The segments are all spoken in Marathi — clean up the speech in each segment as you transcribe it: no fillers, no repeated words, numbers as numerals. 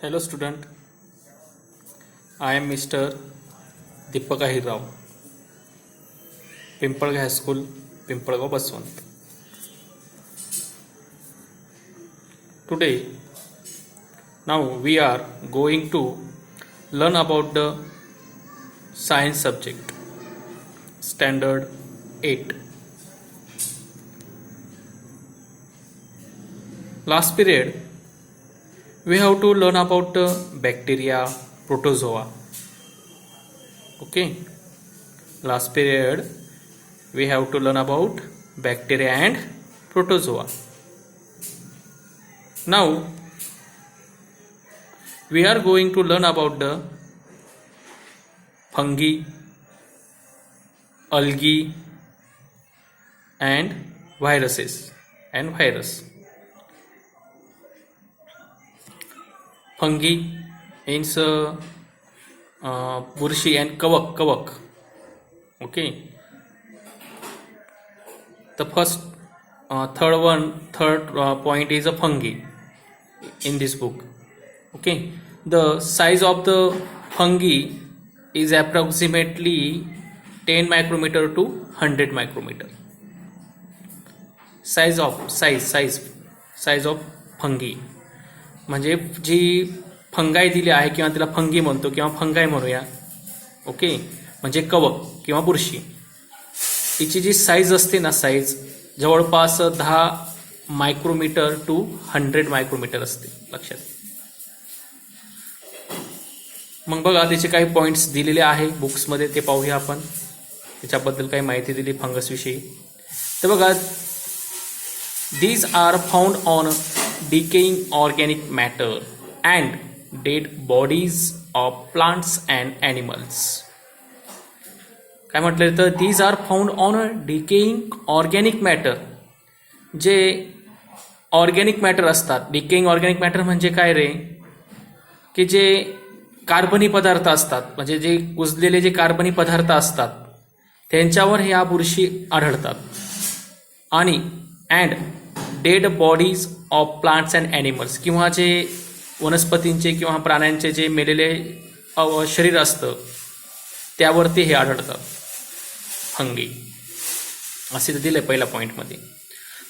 Hello student, I am Mr. Deepak Ahirrao, Pimpalgaon High School, Pimpalgaon Baswant. Today, now we are going to learn about the science subject, standard 8. Last period, we have to learn about bacteria, protozoa. Okay, last period we have to learn about bacteria and protozoa. Now we are going to learn about the fungi, algae and viruses and virus. Fungi means burshi and kavak. Okay. The third point is a fungi in this book. Okay. The size of the fungi is approximately 10 micrometer to 100 micrometer. Size of fungi. म्हणजे जी फंगाई दिली आहे किंवा तिला फंगी म्हणतो किंवा फंगाई म्हणूया. ओके, म्हणजे कवक किंवा बुरशी. तिची जी साईज असते ना, साईज जवळपास 10 मायक्रोमीटर टू 100 मायक्रोमीटर असते. लक्षात. मग बघा, त्याचे काही पॉइंट्स दिलेले आहे बुक्समध्ये, ते पाहूया आपण. त्याच्याबद्दल काही माहिती दिली फंगस विषयी. तर बघा, these are found on decaying organic matter and dead bodies of plants and animals. काय म्हटलं तर these are found on decaying organic matter. जे ऑर्गॅनिक मॅटर असतात, डिकेइंग ऑर्गॅनिक मॅटर म्हणजे काय रे, की जे कार्बनी पदार्थ असतात, म्हणजे जे कुजलेले जे कार्बनी पदार्थ असतात त्यांच्यावर ह्या बुरशी आढळतात. आणि and dead bodies of plants and animals, किंवा जे वनस्पतींचे किंवा प्राण्यांचे जे मेलेले शरीर असतं त्यावरती हे आढळतात फंगी. असे दिले पहिल्या पॉईंटमध्ये.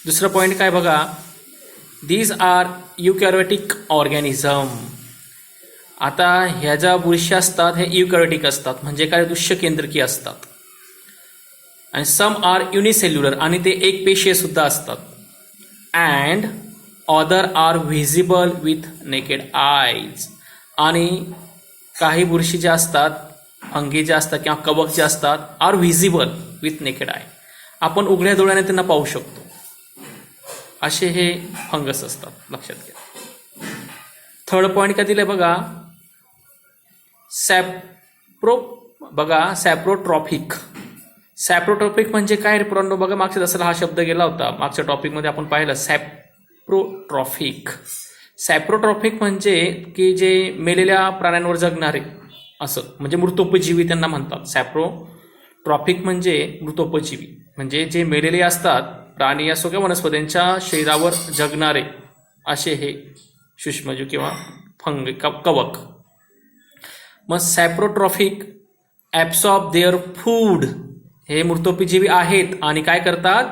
दुसरं पॉईंट काय बघा, दीज आर युकॅरियोटिक ऑर्गॅनिझम. आता ह्या ज्या बुरशी असतात हे युकॅरियोटिक असतात, म्हणजे काय दृश्य केंद्रकी असतात. आणि सम आर युनिसेल्युलर, आणि ते एक पेशीय सुद्धा असतात. And other are visible with naked eyes. आणि काही बुरशी ज्या असतात, फंगी ज्या असतात किंवा कवक जे असतात, are visible with naked eye, आपण उघड्या डोळ्याने त्यांना पाहू शकतो. असे हे फंगस असतात, लक्षात घ्या. थर्ड पॉईंट काय दिले बघा, सॅप्रोट्रॉफिक. सॅप्रोट्रॉफिक म्हणजे काय रे पुरांनो, बघा मागच्या दसरा हा शब्द गेला होता, मागच्या टॉपिकमध्ये आपण पाहिलं. सॅप्रोट्रॉफिक म्हणजे की जे मेलेल्या प्राण्यांवर जगणारे, असं म्हणजे मृतोपजीवी त्यांना म्हणतात. सॅप्रोट्रॉफिक म्हणजे मृतोपजीवी, म्हणजे जे मेलेले असतात, प्राणी असो किंवा वनस्पतींच्या शरीरावर जगणारे असे हे सूक्ष्मजीव किंवा फंगी कवक. मग सॅप्रोट्रॉफिक ॲब्सॉर्ब देअर फूड. हे मृतोपजीवी आहेत आणि काय करतात,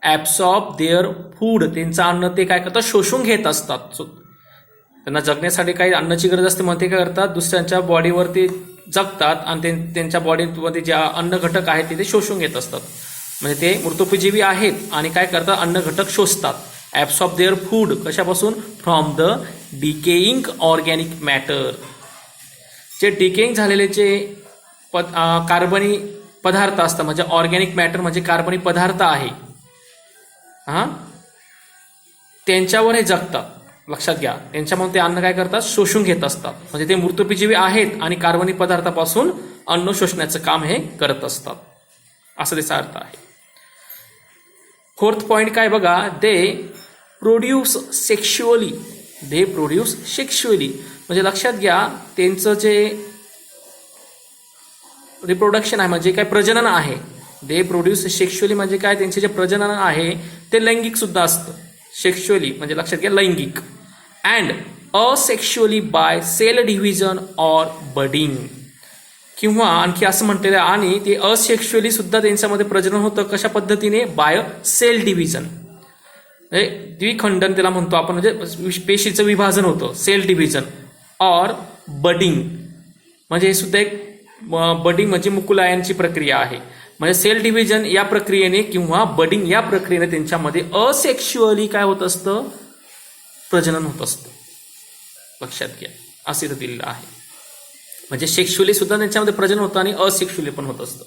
ॲब्सॉर्ब देअर फूड, त्यांचं अन्न ते काय करतात, शोषून घेत असतात. त्यांना जगण्यासाठी काही अन्नाची गरज असते, मग ते काय करतात, दुसऱ्यांच्या बॉडीवरती जगतात आणि त्यांच्या बॉडीमध्ये ज्या अन्न घटक आहेत ते शोषून घेत असतात. म्हणजे ते मृतोपजीवी आहेत आणि काय करतात, अन्न घटक शोषतात. ॲब्सॉर्ब देअर फूड कशापासून, from the decaying organic matter. जे डिकेइंग झालेले जे कार्बनी पदार्थ असतात, म्हणजे ऑर्गॅनिक मॅटर म्हणजे कार्बनी पदार्थ आहे, त्यांच्यावर हे जगतात. लक्षात घ्या, त्यांच्यामध्ये ते अन्न काय करतात, शोषून घेत असतात. म्हणजे ते मृतोपजीवी आहेत आणि कार्बनी पदार्थापासून अन्न शोषण्याचं काम हे करत असतात, असं त्याचा अर्थ आहे. फोर्थ पॉईंट काय बघा, दे प्रोड्यूस सेक्शुअली. म्हणजे लक्षात घ्या, त्यांचं जे रिप्रोडक्शन आहे म्हणजे काय प्रजनन आहे, दे प्रोड्यूस सेक्शुअली म्हणजे काय, त्यांचे जे प्रजनन आहे ते लैंगिक सुद्धा असतं. सेक्शुअली म्हणजे लक्षात घ्या लैंगिक. And asexually by cell division or budding. किंवा आणखी असं म्हटलेलं आहे आणि ते असेक्शुअली सुद्धा त्यांच्यामध्ये प्रजनन होतं कशा पद्धतीने, बाय सेल डिव्हिजन, द्विखंडन त्याला म्हणतो आपण, म्हणजे पेशीचं विभाजन होतं, सेल डिव्हिजन, ऑर बडिंग म्हणजे हे सुद्धा एक बडिंग म्हणजे मुकुलायनची प्रक्रिया आहे. म्हणजे सेल डिव्हिजन या प्रक्रियेने किंवा बडिंग या प्रक्रियेने त्यांच्यामध्ये असेक्शुअली काय होत असतं, प्रजनन होत असतं. लक्षात घ्या, असं इथं दिलेलं आहे. म्हणजे सेक्शुअली सुद्धा त्यांच्यामध्ये प्रजनन होतं आणि असेक्शुअली पण होत असतं.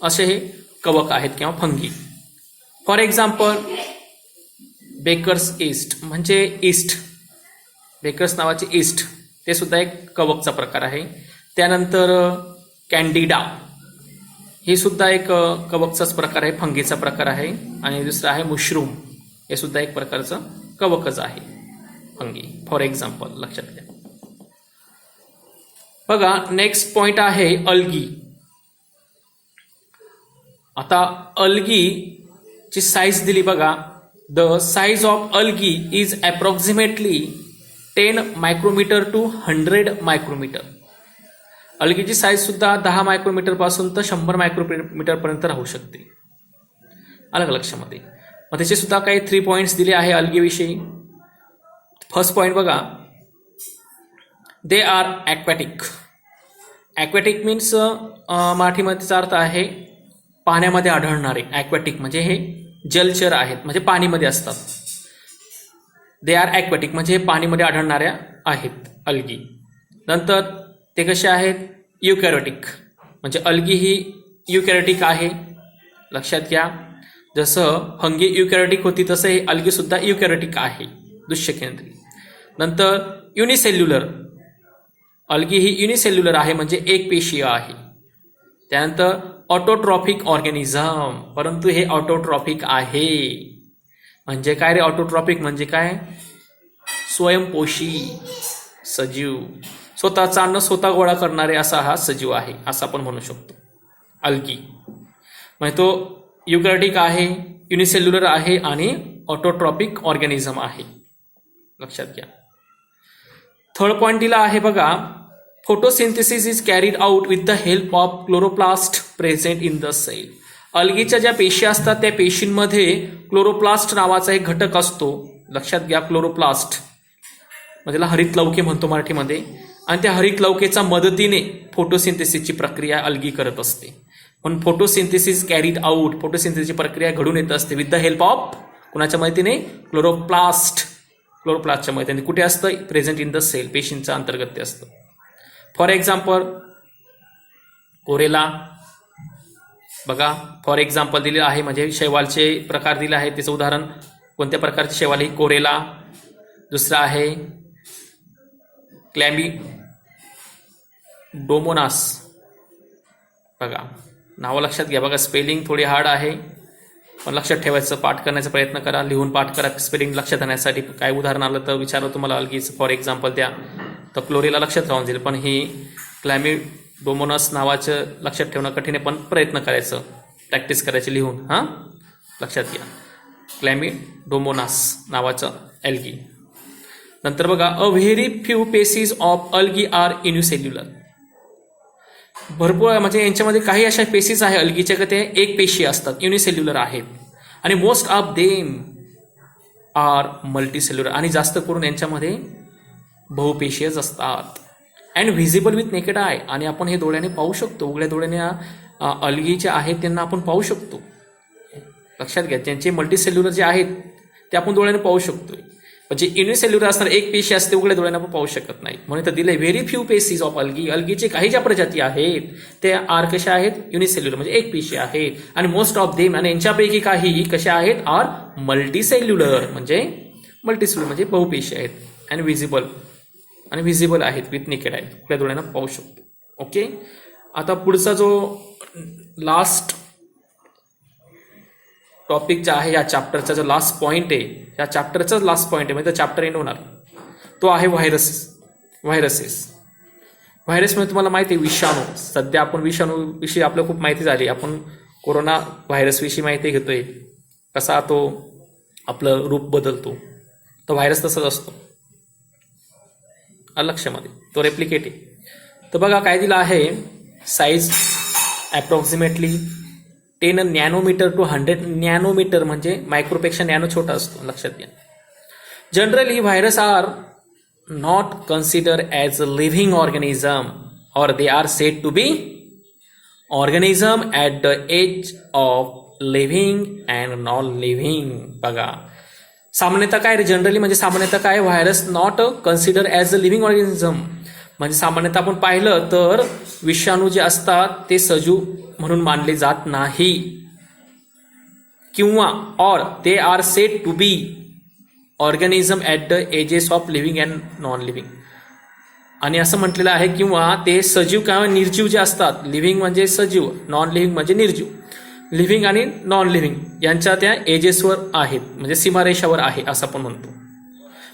असे हे कवक आहेत किंवा fungi. For example bakers yeast म्हणजे ईस्ट, बेकर्स नावाचे ईस्ट ते सुद्धा एक कवकचा प्रकार आहे. त्यानंतर कॅन्डिडा हे सुद्धा एक कवकचाच प्रकार आहे, फंगीचा प्रकार आहे. आणि दुसरा आहे मशरूम, हे सुद्धा एक प्रकारचं कवकच आहे, फंगी. फॉर एक्झाम्पल लक्षात घ्या. बघा नेक्स्ट पॉइंट आहे अल्गी. आता अल्गीची साईज दिली बघा. The size of algae is approximately 10 micrometre to 100 micrometre. अल्गीची साईज सुद्धा 10 मायक्रोमीटर पासून तर 100 मायक्रोमीटर पर्यंत राहू शकते. अलग लक्षामध्ये. मग त्याचे सुद्धा काही 3 पॉइंट्स दिले आहे अल्गीविषयी. फर्स्ट पॉइंट बघा, they are aquatic. Aquatic means मराठीमध्ये त्याचा अर्थ आहे पाण्यामध्ये आढळणारे. ॲक्वॅटिक म्हणजे हे जलचर आहेत, म्हणजे पाणीमध्ये असतात. दे आर ॲक्वॅटिक म्हणजे हे पाणीमध्ये आढळणाऱ्या आहेत अल्गी. नंतर ते कसे आहेत, युकॅरियोटिक म्हणजे अल्गी ही युकॅरियोटिक आहे. लक्षात घ्या, जसं फंगी युकॅरियोटिक होती तसं हे अल्गी सुद्धा युकॅरियोटिक आहे, दृश्यकेंद्री. नंतर युनिसेल्युलर, अल्गी ही युनिसेल्युलर आहे म्हणजे एक पेशीय आहे. त्यानंतर ऑटोट्रॉफिक ऑर्गॅनिझम, परंतु हे ऑटोट्रॉफिक आहे. म्हणजे काय रे ऑटोट्रॉफिक म्हणजे काय, स्वयंपोषी सजीव, स्वतःचा अन्न स्वतः गोळा करणारे असा हा सजीव आहे, असं आपण म्हणू शकतो अल्गी. म्हणजे तो युकॅरियोटिक आहे, युनिसेल्युलर आहे आणि ऑटोट्रॉपिक ऑर्गॅनिझम आहे. लक्षात घ्या. थर्ड पॉइंट दिला आहे बघा, photosynthesis is carried out with the help of chloroplast present in the cell. अल्गीच्या ज्या पेशी असतात त्या पेशींमध्ये क्लोरोप्लास्ट नावाचा एक घटक असतो. लक्षात घ्या, क्लोरोप्लास्ट म्हणजे त्याला हरितलौके म्हणतो मराठीमध्ये. आणि त्या हरितलौकेच्या मदतीने फोटोसिंथेसिसची प्रक्रिया अल्गी करत असते. पण फोटोसिंथेसिस कॅरीड आउट, फोटोसिंथेसिसची प्रक्रिया घडून येत असते विथ द हेल्प ऑफ कुणाच्या मदतीने, क्लोरोप्लास्ट. क्लोरोप्लास्टच्या मदतीने कुठे असतं, प्रेझेंट इन द सेल, पेशींच्या अंतर्गत ते असतं. फॉर एक्झाम्पल कोरेला बघा, फॉर एक्झाम्पल दिलेलं आहे म्हणजे शैवालचे प्रकार दिले आहे. त्याचं उदाहरण कोणत्या प्रकारचे शैवाल, ही कोरेला. दुसरा आहे क्लॅमिडोमोनास. बघा नावं लक्षात घ्या. बघा स्पेलिंग थोडी हार्ड आहे पण लक्षात ठेवायचं, पाठ करण्याचा प्रयत्न करा, लिहून पाठ करा स्पेलिंग लक्षात आणण्यासाठी. काय उदाहरण आलं तर विचारलं तुम्हाला अल्गीचं फॉर एक्झाम्पल द्या तर क्लोरेला लक्षात राहून जाईल. पण ही क्लॅमिडोमोनास नावाचं लक्षात ठेवणं कठीण आहे, पण प्रयत्न करायचं, प्रॅक्टिस करायची लिहून. हां लक्षात घ्या, क्लॅमिडोमोनास नावाचं अल्गी. नंतर बघा, a very few species of algae are unicellular. भरपूर म्हणजे यांच्यामध्ये काही अशा पेशीज आहे अल्गीच्या का ते एक पेशी असतात, युनिसेल्युलर आहेत. आणि most of them are multicellular, आणि जास्त करून यांच्यामध्ये बहुपेशीयच असतात. And visible with naked eye, आणि आपण हे डोळ्याने पाहू शकतो, उघड्या डोळ्याने अल्गीचे आहेत त्यांना आपण पाहू शकतो. लक्षात घ्या, त्यांचे मल्टीसेल्युलर जे आहेत ते आपण डोळ्याने पाहू शकतो. म्हणजे युनिसेल्युलर असणार एक पेशी असते, उघड्या डोळ्याने आपण पाहू शकत नाही. म्हणून तर दिलंय very few species of algae. अल्गीचे काही ज्या प्रजाती आहेत ते आर कशा आहेत, युनिसेल्युलर म्हणजे एक पेशी आहेत. आणि मोस्ट ऑफ देम, आणि यांच्यापैकी काही कशा आहेत, आर मल्टीसेल्युलर म्हणजे मल्टीसेल्युलर म्हणजे बहुपेशी आहेत. आणि व्हिजिबल आहेत विथ नेकेड आहेत, उघड्या डोळ्याने पाहू शकतो. ओके, आता पुढचा जो लास्ट टॉपिक जे आहे या चॅप्टरचा जो लास्ट पॉईंट आहे, या चॅप्टरचाच लास्ट पॉईंट आहे म्हणजे चॅप्टर एंड होणार, तो आहे व्हायरसेस. व्हायरस म्हणजे तुम्हाला माहिती आहे विषाणू. सध्या आपण विषाणूविषयी आपल्याला खूप माहिती झाली. आपण कोरोना व्हायरसविषयी माहिती घेतोय, कसा तो आपलं रूप बदलतो. तो व्हायरस तसाच असतो. लक्षामध्ये तो रेप्लिकेट आहे. तर बघा काय दिलं आहे, size approximately 10 nanometre to 100 nanometre, म्हणजे मायक्रोपेक्षा नॅनो छोटा असतो, लक्षात घ्या. Generally virus are not consider as a living organism और they are said to be organism at the edge of living and non living. बघा सामान्यतः काय, जनरली म्हणजे सामान्यतः काय, virus not consider as a living organism, म्हणजे सामान्यतः आपण पाहिलं तर विषाणू जे असतात ते सजीव म्हणून मानले जात नाही, किंवा or they are said to be organism at the edges of living and non living. आणि असं म्हटलेलं आहे, किंवा ते सजीव किंवा निर्जीव जे असतात, लिव्हिंग म्हणजे सजीव, नॉन लिव्हिंग म्हणजे निर्जीव, लिव्हिंग आणि नॉन लिव्हिंग यांच्या त्या एजेसवर आहेत, म्हणजे सीमारेषावर आहे असं आपण म्हणतो.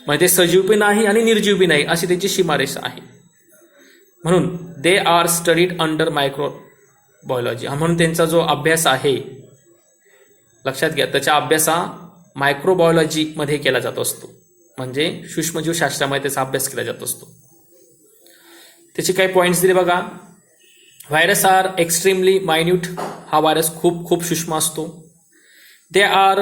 म्हणजे ते सजीव बी नाही आणि निर्जीव बी नाही अशी त्यांची सीमारेषा आहे. म्हणून they are studied under microbiology, म्हणून त्यांचा जो अभ्यास आहे लक्षात घ्या, त्याचा अभ्यास हा मायक्रोबायोलॉजीमध्ये केला जात असतो, म्हणजे सूक्ष्मजीवशास्त्रामध्ये त्याचा अभ्यास केला जात असतो. त्याचे काही पॉईंट्स दिले बघा. व्हायरस आर एक्स्ट्रीमली मायन्यूट, हा व्हायरस खूप खूप सूक्ष्म असतो. They are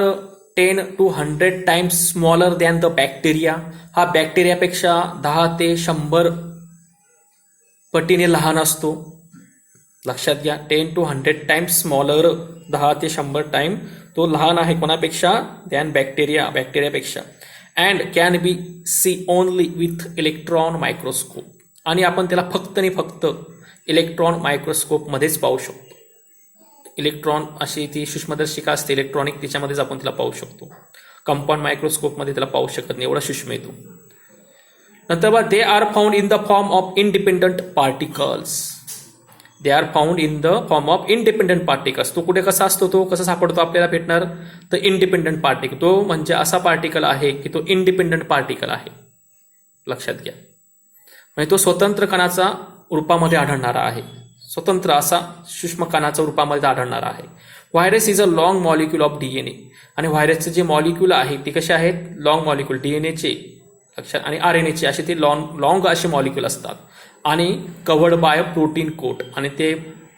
10 to 100 times smaller than the bacteria, हा बॅक्टेरियापेक्षा 10 ते 100 पटीने लहान असतो, लक्षात घ्या. 10 to 100 टाइम्स स्मॉलर, 10 ते 100 टाइम तो लहान आहे कोणापेक्षा, दॅन बॅक्टेरियापेक्षा. And can be see only with electron microscope, आणि आपण त्याला फक्त आणि फक्त इलेक्ट्रॉन मायक्रोस्कोपमध्येच पाहू शकतो. इलेक्ट्रॉन अशी ती सूक्ष्मदर्शिका असते इलेक्ट्रॉनिक, त्याच्यामध्येच आपण तिला पाहू शकतो. कंपाऊंड मायक्रोस्कोपमध्ये त्याला पाहू शकत नाही, एवढा सूक्ष्म येतो. नंतर बघा, they are found in the form of independent particles. They are found in the form of independent particles. तो कुठे कसा असतो, तो कसा सापडतो आपल्याला भेटणार, तर इंडिपेंडंट पार्टिकल. तो म्हणजे असा पार्टिकल आहे की तो इंडिपेंडंट पार्टिकल आहे, लक्षात घ्या. म्हणजे तो स्वतंत्र कणाचा रूपामध्ये आढळणारा आहे, स्वतंत्र असा सूक्ष्म कणाचा रूपामध्ये आढळणारा आहे. Virus is a long molecule of DNA, आणि व्हायरसचे जे मॉलिक्यूल आहे ते कसे आहेत, लॉंग मॉलिक्यूल, DNAचे लक्षात, आणि RNAचे असे ते लॉंग असे मॉलिक्यूल असतात, आणि कव्हर्ड बाय प्रोटीन कोट, आणि ते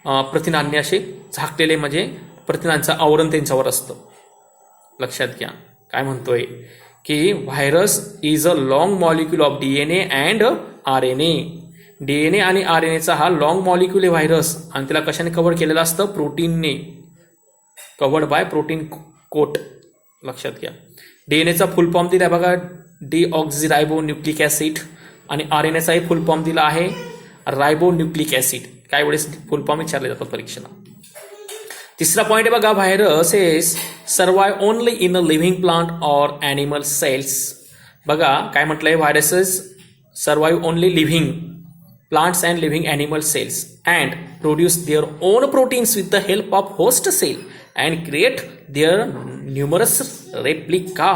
प्रथिनांनी असे झाकलेले, म्हणजे प्रथिनांचं आवरण त्यांच्यावर असतं, लक्षात घ्या. काय म्हणतोय की virus is a long molecule of DNA and RNA. DNA आणि RNAचा हा लॉंग मॉलिक्यूल आहे व्हायरस, आणि त्याला कशाने कव्हर केलेलं असतं, प्रोटीनने, कव्हर्ड बाय प्रोटीन कोट, लक्षात घ्या. DNAचा फुल फॉर्म दिला बघा, डीऑक्झिरायबो न्यूक्लिक ॲसिड, आणि RNAचाही फुल फॉर्म दिला आहे रायबो न्यूक्लिक ॲसिड. काय वेळेस फुल फॉर्म विचारले जातात परीक्षेला. तिसरा पॉईंट आहे बघा, virus is survive only in a living plant or animal cells. बघा काय म्हटलंय, viruses survive only living plants and living animal cells and produce their own proteins with the help of host cell and create their numerous replica.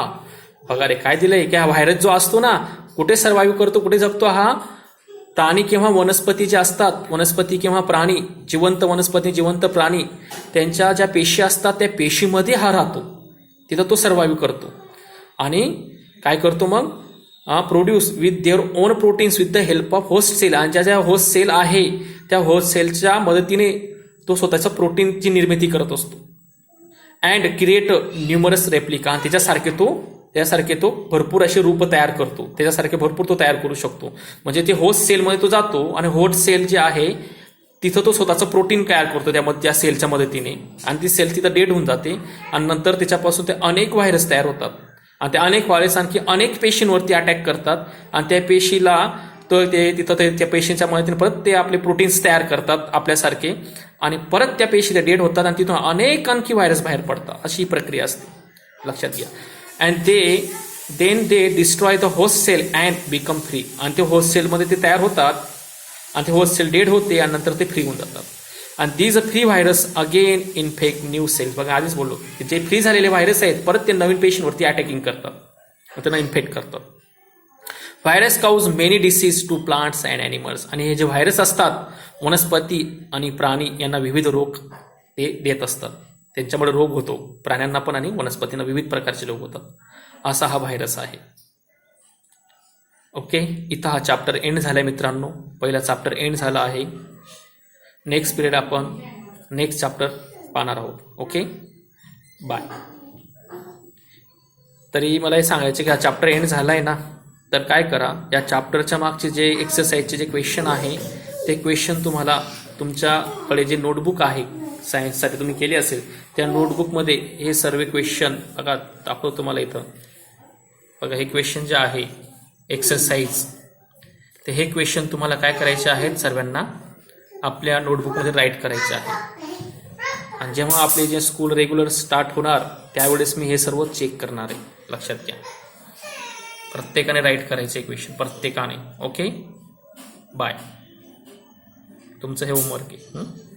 बघा रे काय दिलंय की हा व्हायरस जो असतो ना, कुठे सर्वाइव्ह करतो, कुठे जगतो, हा प्राणी किंवा वनस्पती जे असतात, वनस्पती किंवा प्राणी, जिवंत वनस्पती, जिवंत प्राणी, त्यांच्या ज्या पेशी असतात त्या पेशीमध्ये हा राहतो, तिथं तो सर्वाइव्ह करतो. आणि काय करतो मग, produce with their own proteins with the help of host cell, आणि ज्या ज्या होस्ट सेल आहे त्या होस्ट सेलच्या मदतीने तो स्वतःच्या प्रोटीनची निर्मिती करत असतो. अँड क्रिएट न्यूमरस रेप्लिका, आणि त्याच्यासारखे तो भरपूर असे रूप तयार करतो, त्याच्यासारखे भरपूर तो तयार करू शकतो. म्हणजे ते होस्ट सेलमध्ये तो जातो, आणि होस्ट सेल जे आहे तिथं तो स्वतःचं प्रोटीन तयार करतो त्या सेलच्या मदतीने, आणि ती सेल तिथं डेड होऊन जाते, आणि नंतर त्याच्यापासून ते अनेक व्हायरस तयार होतात, आणि त्या अनेक व्हायरस आणखी अनेक पेशींवरती अटॅक करतात, आणि त्या पेशीला तो तिथं त्या पेशींच्या मदतीने परत ते आपले प्रोटीन्स तयार करतात आपल्यासारखे, आणि परत त्या पेशी डेड होतात, आणि तिथून अनेक आणखी व्हायरस बाहेर पडतात. अशी प्रक्रिया असते, लक्षात घ्या. And they destroy the host cell and become free, आणि ते होस्ट सेलमध्ये ते तयार होतात, आणि ते होस्ट सेल डेड होते, आणि नंतर ते फ्री होऊन जातात. आणि these free virus again infect new cells. बघा आधीच बोललो की जे फ्री झालेले व्हायरस आहेत परत ते नवीन पेशींवरती अटॅकिंग करतात, त्यांना इन्फेक्ट करतात. Virus cause many disease to plants and animals, आणि हे जे व्हायरस असतात वनस्पती आणि प्राणी यांना विविध रोग ते देत असतात, त्यांच्यामुळे रोग होतो प्राण्यांना पण आणि वनस्पतींना विविध प्रकारचे रोग होतात. असा हा व्हायरस आहे. ओके, इथं हा चॅप्टर एंड झाला आहे मित्रांनो. पहिला चॅप्टर एंड झाला आहे. नेक्स्ट पिरियड आपण नेक्स्ट चॅप्टर पाहणार आहोत. Okay, bye. तरी मला हे सांगायचं की हा चॅप्टर एंड झाला आहे ना, तर काय करा, या चॅप्टरच्या मागचे जे एक्सरसाइजचे जे क्वेश्चन आहे ते क्वेश्चन तुम्हाला तुमच्याकडे जे नोटबुक आहे सायन्ससाठी तुम्ही केले असेल त्या नोटबुकमध्ये हे सर्व क्वेश्चन बघा दाखवतो तुम्हाला इथं. बघा हे क्वेश्चन जे आहे एक्सरसाइज, तर हे क्वेश्चन तुम्हाला काय करायचे आहेत, सर्वांना आपल्या नोटबुकमध्ये राईट करायचे आहे. आणि जेव्हा आपले जे स्कूल रेग्युलर स्टार्ट होणार त्यावेळेस मी हे सर्व चेक करणार आहे. लक्षात घ्या, प्रत्येकाने राईट करायचे क्वेश्चन, प्रत्येकाने. Okay, bye. तुमचं हे होमवर्क आहे.